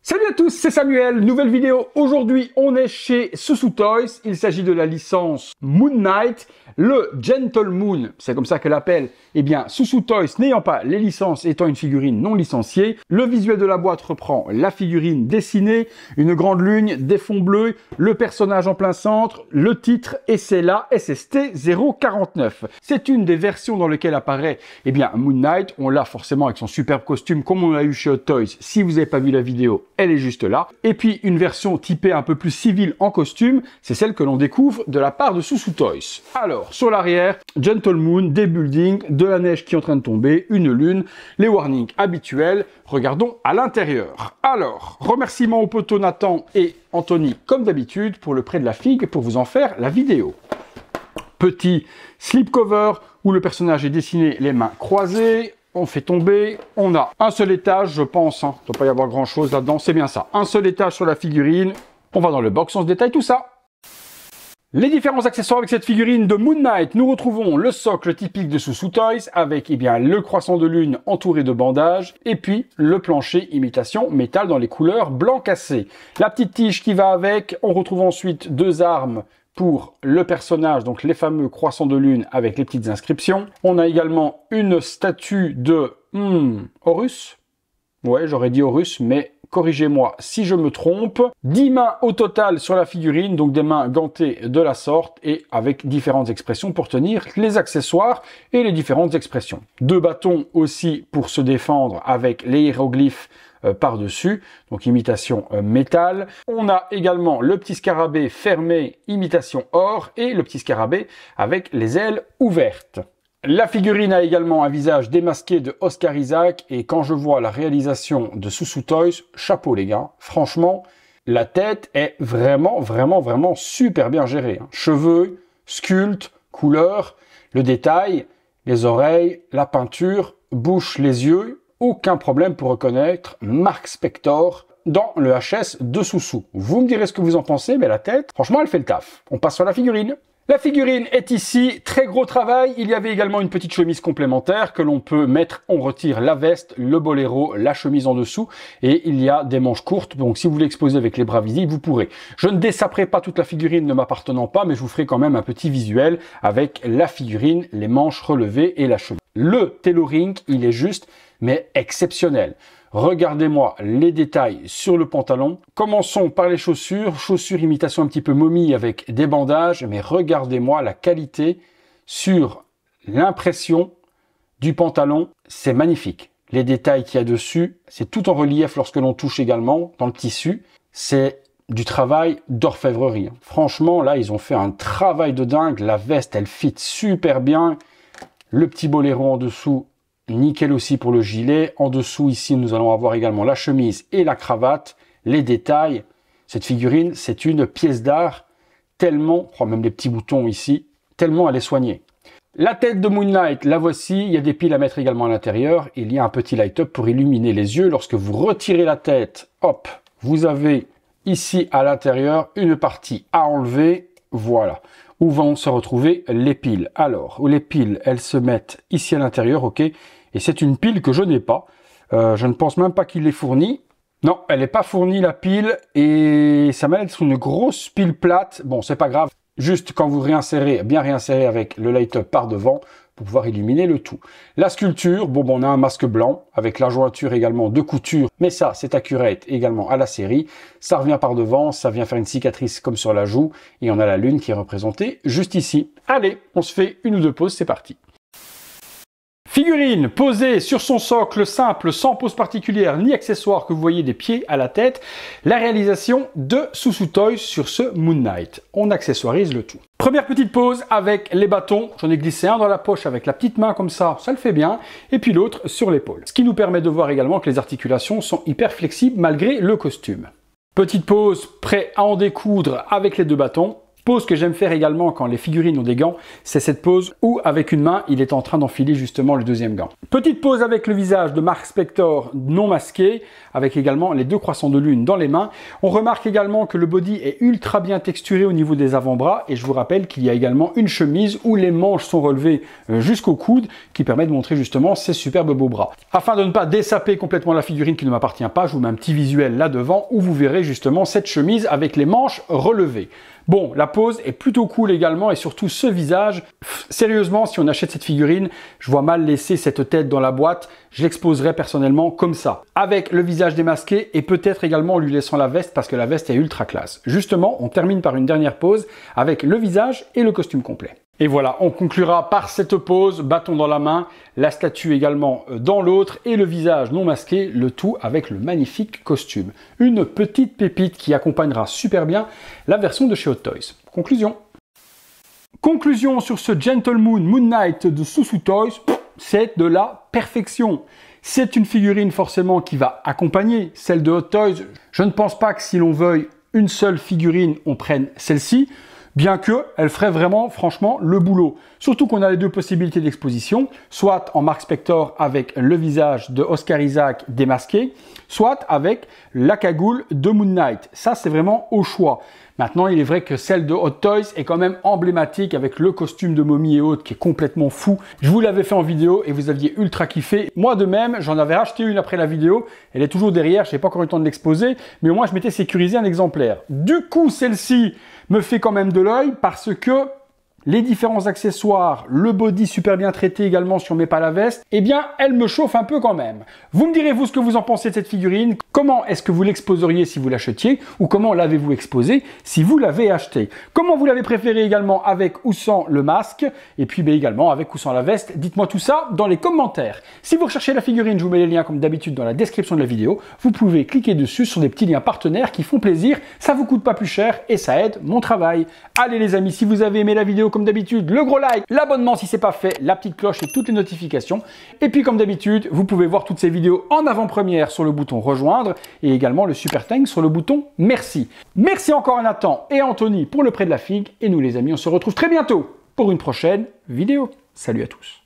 Salut à tous, c'est Samuel, nouvelle vidéo. Aujourd'hui, on est chez Soussou Toys. Il s'agit de la licence Moon Knight, le Gentle Moon, c'est comme ça qu'elle l'appelle. Eh bien, Soussou Toys n'ayant pas les licences, étant une figurine non licenciée, le visuel de la boîte reprend la figurine dessinée, une grande lune, des fonds bleus, le personnage en plein centre, le titre, et c'est la SST 049. C'est une des versions dans lesquelles apparaît, eh bien, Moon Knight. On l'a forcément avec son superbe costume, comme on l'a eu chez Hot Toys. Si vous n'avez pas vu la vidéo, elle est juste là. Et puis une version typée un peu plus civile en costume, c'est celle que l'on découvre de la part de Soussou Toys. Alors, sur l'arrière, Gentle Moon, des buildings, de la neige qui est en train de tomber, une lune, les warnings habituels. Regardons à l'intérieur. Alors, remerciements aux poteaux Nathan et Anthony, comme d'habitude, pour le prêt de la figue, pour vous en faire la vidéo. Petit slipcover où le personnage est dessiné les mains croisées. On fait tomber, on a un seul étage, je pense, il ne doit pas y avoir grand chose là-dedans, c'est bien ça. Un seul étage sur la figurine, on va dans le box, on se détaille tout ça. Les différents accessoires avec cette figurine de Moon Knight, nous retrouvons le socle typique de Soussou Toys avec le croissant de lune entouré de bandages et puis le plancher imitation métal dans les couleurs blanc cassé. La petite tige qui va avec, on retrouve ensuite deux armes pour le personnage, donc les fameux croissants de lune avec les petites inscriptions. On a également une statue de Horus. Ouais, j'aurais dit Horus, mais corrigez-moi si je me trompe. 10 mains au total sur la figurine, donc des mains gantées de la sorte et avec différentes expressions pour tenir les accessoires et les différentes expressions. Deux bâtons aussi pour se défendre avec les hiéroglyphes par-dessus, donc imitation métal. On a également le petit scarabée fermé, imitation or, et le petit scarabée avec les ailes ouvertes. La figurine a également un visage démasqué de Oscar Isaac, et quand je vois la réalisation de Soussou Toys, chapeau les gars, franchement, la tête est vraiment super bien gérée. Cheveux, sculpte, couleur, le détail, les oreilles, la peinture, bouche, les yeux. Aucun problème pour reconnaître Mark Spector dans le HS de Soussou. Vous me direz ce que vous en pensez, mais la tête, franchement, elle fait le taf. On passe sur la figurine. La figurine est ici, très gros travail. Il y avait également une petite chemise complémentaire que l'on peut mettre. On retire la veste, le boléro, la chemise en dessous et il y a des manches courtes. Donc si vous voulez exposer avec les bras visibles, vous pourrez. Je ne dessaperai pas toute la figurine ne m'appartenant pas, mais je vous ferai quand même un petit visuel avec la figurine, les manches relevées et la chemise. Le tailoring, il est juste, mais exceptionnel. Regardez-moi les détails sur le pantalon. Commençons par les chaussures. Chaussures imitation un petit peu momie avec des bandages. Mais regardez-moi la qualité sur l'impression du pantalon. C'est magnifique. Les détails qu'il y a dessus, c'est tout en relief lorsque l'on touche également dans le tissu. C'est du travail d'orfèvrerie. Franchement, là, ils ont fait un travail de dingue. La veste, elle fit super bien. Le petit boléro en dessous, nickel aussi pour le gilet. En dessous, ici, nous allons avoir également la chemise et la cravate. Les détails. Cette figurine, c'est une pièce d'art. Tellement, même les petits boutons ici, tellement elle est soignée. La tête de Moon Knight, la voici. Il y a des piles à mettre également à l'intérieur. Il y a un petit light-up pour illuminer les yeux. Lorsque vous retirez la tête, hop, vous avez ici à l'intérieur une partie à enlever. Voilà. Où vont se retrouver les piles. Alors, les piles, elles se mettent ici à l'intérieur, ok. Et c'est une pile que je n'ai pas. Je ne pense même pas qu'il l'ait fournie. Non, elle n'est pas fournie la pile. Et ça m'a l'air d'être une grosse pile plate. Bon, c'est pas grave. Juste quand vous réinsérez, bien réinsérer avec le light-up par devant pour pouvoir illuminer le tout. La sculpture, bon, on a un masque blanc avec la jointure également de couture. Mais ça, c'est accurate également à la série. Ça revient par devant, ça vient faire une cicatrice comme sur la joue. Et on a la lune qui est représentée juste ici. Allez, on se fait une ou deux pauses, c'est parti. Figurine posée sur son socle simple, sans pose particulière ni accessoire que vous voyez des pieds à la tête. La réalisation de Soussou Toys sur ce Moon Knight. On accessoirise le tout. Première petite pose avec les bâtons. J'en ai glissé un dans la poche avec la petite main comme ça le fait bien. Et puis l'autre sur l'épaule. Ce qui nous permet de voir également que les articulations sont hyper flexibles malgré le costume. Petite pose, prêt à en découdre avec les deux bâtons. Pose que j'aime faire également quand les figurines ont des gants, c'est cette pose où avec une main, il est en train d'enfiler justement le deuxième gant. Petite pose avec le visage de Mark Spector non masqué, avec également les deux croissants de lune dans les mains. On remarque également que le body est ultra bien texturé au niveau des avant-bras et je vous rappelle qu'il y a également une chemise où les manches sont relevées jusqu'au coude qui permet de montrer justement ces superbes beaux bras. Afin de ne pas dessaper complètement la figurine qui ne m'appartient pas, je vous mets un petit visuel là devant où vous verrez justement cette chemise avec les manches relevées. Bon, la pose est plutôt cool également et surtout ce visage. Sérieusement, si on achète cette figurine, je vois mal laisser cette tête dans la boîte. Je l'exposerai personnellement comme ça, avec le visage démasqué et peut-être également en lui laissant la veste parce que la veste est ultra classe. Justement, on termine par une dernière pose avec le visage et le costume complet. Et voilà, on conclura par cette pose, bâton dans la main, la statue également dans l'autre et le visage non masqué, le tout avec le magnifique costume. Une petite pépite qui accompagnera super bien la version de chez Hot Toys. Conclusion. Conclusion sur ce Gentle Moon Moon Knight de Soussou Toys, c'est de la perfection. C'est une figurine forcément qui va accompagner celle de Hot Toys. Je ne pense pas que si l'on veuille une seule figurine, on prenne celle-ci. Bien que elle ferait vraiment, franchement, le boulot. Surtout qu'on a les deux possibilités d'exposition, soit en Mark Spector avec le visage de Oscar Isaac démasqué, soit avec la cagoule de Moon Knight. Ça, c'est vraiment au choix. Maintenant, il est vrai que celle de Hot Toys est quand même emblématique avec le costume de momie et autres qui est complètement fou. Je vous l'avais fait en vidéo et vous aviez ultra kiffé. Moi de même, j'en avais acheté une après la vidéo. Elle est toujours derrière, je n'ai pas encore eu le temps de l'exposer, mais au moins je m'étais sécurisé un exemplaire. Du coup, celle-ci me fait quand même de l'œil parce que les différents accessoires, le body super bien traité également si on met pas la veste, eh bien, elle me chauffe un peu quand même. Vous me direz, vous, ce que vous en pensez de cette figurine. Comment est-ce que vous l'exposeriez si vous l'achetiez ou comment l'avez-vous exposé si vous l'avez acheté? Comment vous l'avez préféré également avec ou sans le masque et puis également avec ou sans la veste? Dites-moi tout ça dans les commentaires. Si vous recherchez la figurine, je vous mets les liens comme d'habitude dans la description de la vidéo. Vous pouvez cliquer dessus sur des petits liens partenaires qui font plaisir. Ça vous coûte pas plus cher et ça aide mon travail. Allez les amis, si vous avez aimé la vidéo, comme d'habitude, le gros like, l'abonnement si c'est pas fait, la petite cloche et toutes les notifications. Et puis comme d'habitude, vous pouvez voir toutes ces vidéos en avant-première sur le bouton rejoindre et également le super thanks sur le bouton merci. Merci encore à Nathan et à Anthony pour le prêt de la figue et nous les amis, on se retrouve très bientôt pour une prochaine vidéo. Salut à tous.